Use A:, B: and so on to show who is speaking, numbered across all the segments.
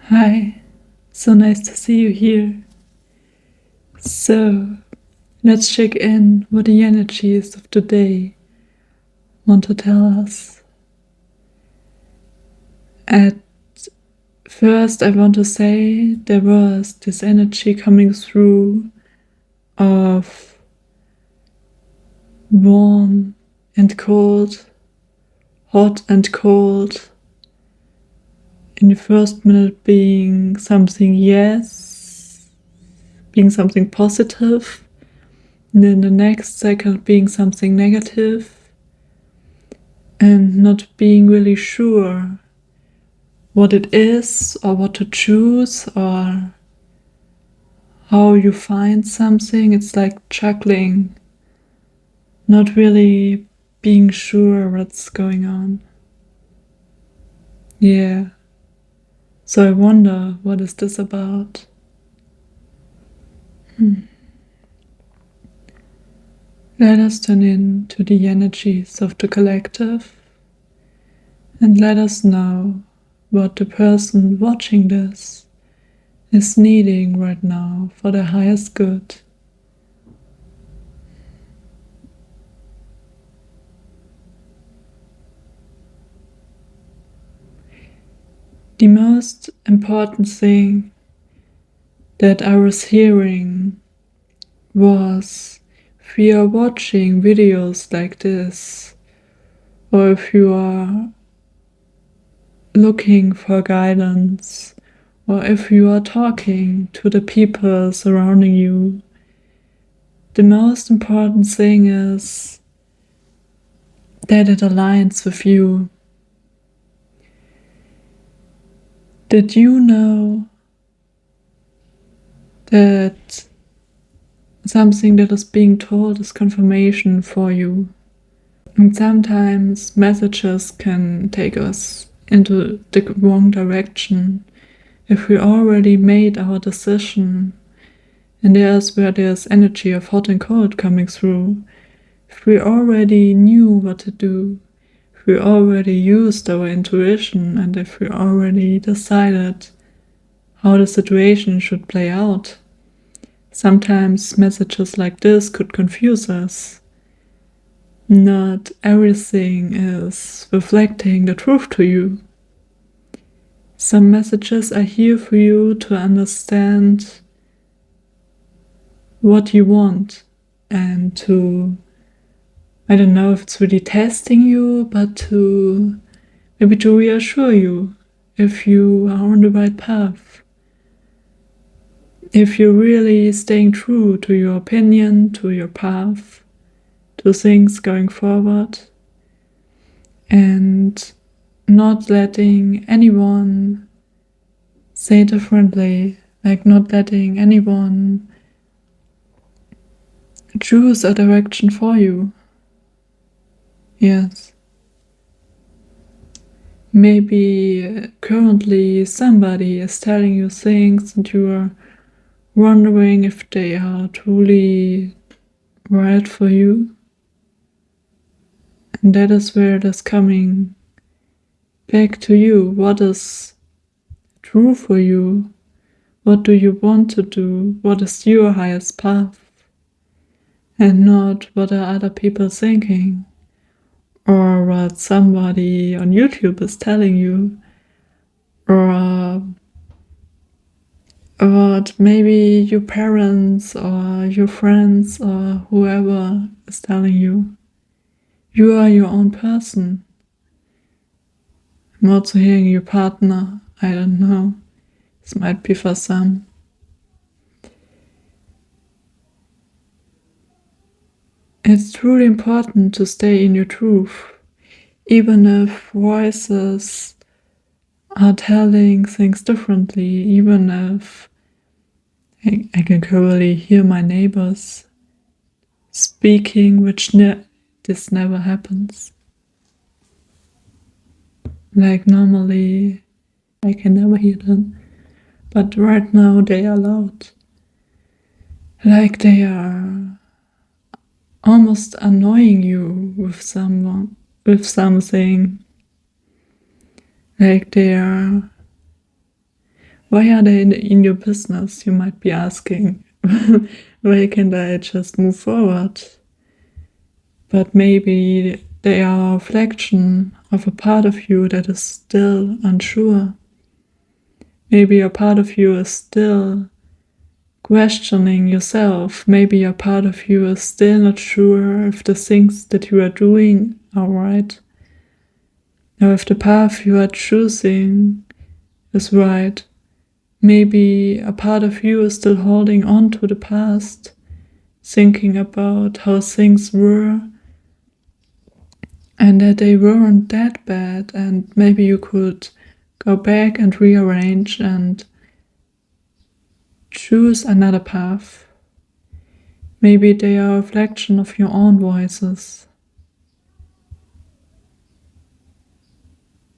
A: Hi, so nice to see you here. So, let's check in what the energies of today want to tell us. At first, I want to say there was this energy coming through of warm and cold, hot and cold. In the first minute being something yes, being something positive, and in the next second being something negative, and not being really sure what it is or what to choose or how you find something. It's like juggling, not really being sure what's going on. Yeah. So I wonder, what is this about? Let us turn in to the energies of the collective and let us know what the person watching this is needing right now for their highest good. The most important thing that I was hearing was, if you are watching videos like this, or if you are looking for guidance, or if you are talking to the people surrounding you, the most important thing is that it aligns with you. Did you know that something that is being told is confirmation for you? And sometimes messages can take us into the wrong direction if we already made our decision, and there's where there's energy of hot and cold coming through. If we already knew what to do, if we already used our intuition, and if we already decided how the situation should play out, sometimes messages like this could confuse us. Not everything is reflecting the truth to you. Some messages are here for you to understand what you want and to, I don't know if it's really testing you, but to maybe to reassure you if you are on the right path. If you're really staying true to your opinion, to your path, to things going forward, and not letting anyone say differently, like not letting anyone choose a direction for you. Yes. Maybe currently somebody is telling you things and you are wondering if they are truly right for you. And that is where it is coming back to you. What is true for you? What do you want to do? What is your highest path? And not what are other people thinking, or what somebody on YouTube is telling you, or what maybe your parents or your friends or whoever is telling you. You are your own person. I'm also hearing your partner. I don't know. This might be for some. It's truly important to stay in your truth, even if voices are telling things differently, even if I can clearly hear my neighbors speaking, which this never happens. Like normally I can never hear them, but right now they are loud. Like they are almost annoying you with something. Like they are Why are they in your business, you might be asking? Why can't I just move forward? But maybe they are a reflection of a part of you that is still unsure. Maybe a part of you is still questioning yourself. Maybe a part of you is still not sure if the things that you are doing are right, or if the path you are choosing is right. Maybe a part of you is still holding on to the past, thinking about how things were and that they weren't that bad, and maybe you could go back and rearrange and choose another path. Maybe they are a reflection of your own voices,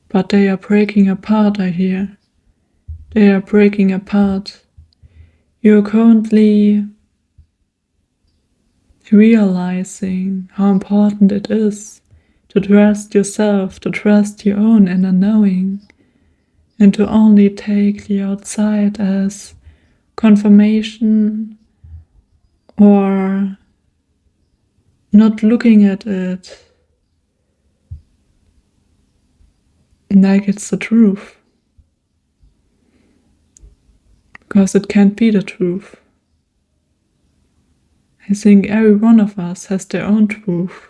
A: but they are breaking apart, I hear. They are breaking apart. You're currently realizing how important it is to trust yourself, to trust your own inner knowing, and to only take the outside as confirmation or not looking at it like it's the truth, because it can't be the truth. I think every one of us has their own truth.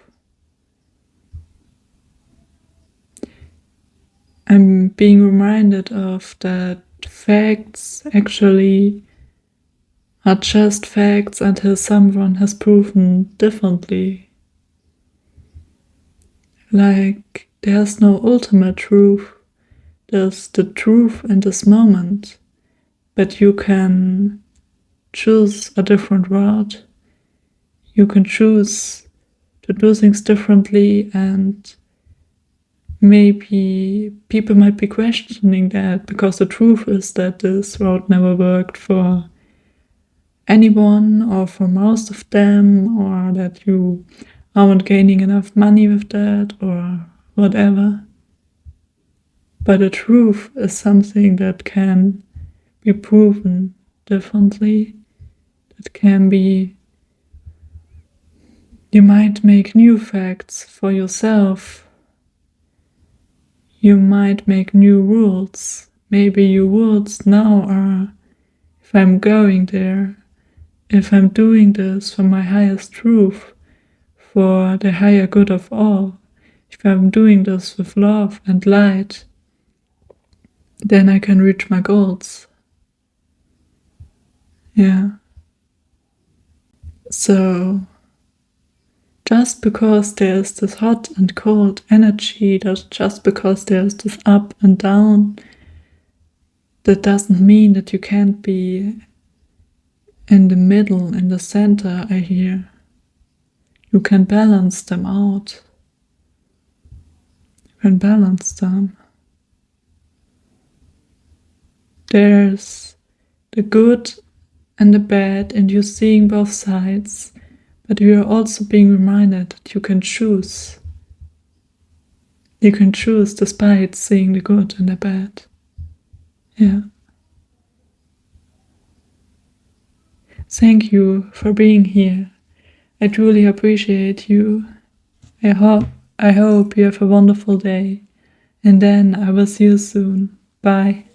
A: I'm being reminded of that facts actually are just facts until someone has proven differently. Like, there's no ultimate truth, there's the truth in this moment, but you can choose a different route. You can choose to do things differently, and maybe people might be questioning that, because the truth is that this route never worked for anyone or for most of them, or that you aren't gaining enough money with that or whatever. But the truth is something that can be proven differently. That can be, you might make new facts for yourself. You might make new rules. Maybe your rules now are, if I'm going there, if I'm doing this for my highest truth, for the higher good of all, if I'm doing this with love and light, then I can reach my goals. Yeah. So, just because there's this hot and cold energy, just because there's this up and down, that doesn't mean that you can't be in the middle, in the center, I hear. You can balance them out. You can balance them. There's the good and the bad, and you're seeing both sides, but you are also being reminded that you can choose. You can choose despite seeing the good and the bad. Yeah. Thank you for being here. I truly appreciate you. I hope you have a wonderful day, and then I will see you soon. Bye.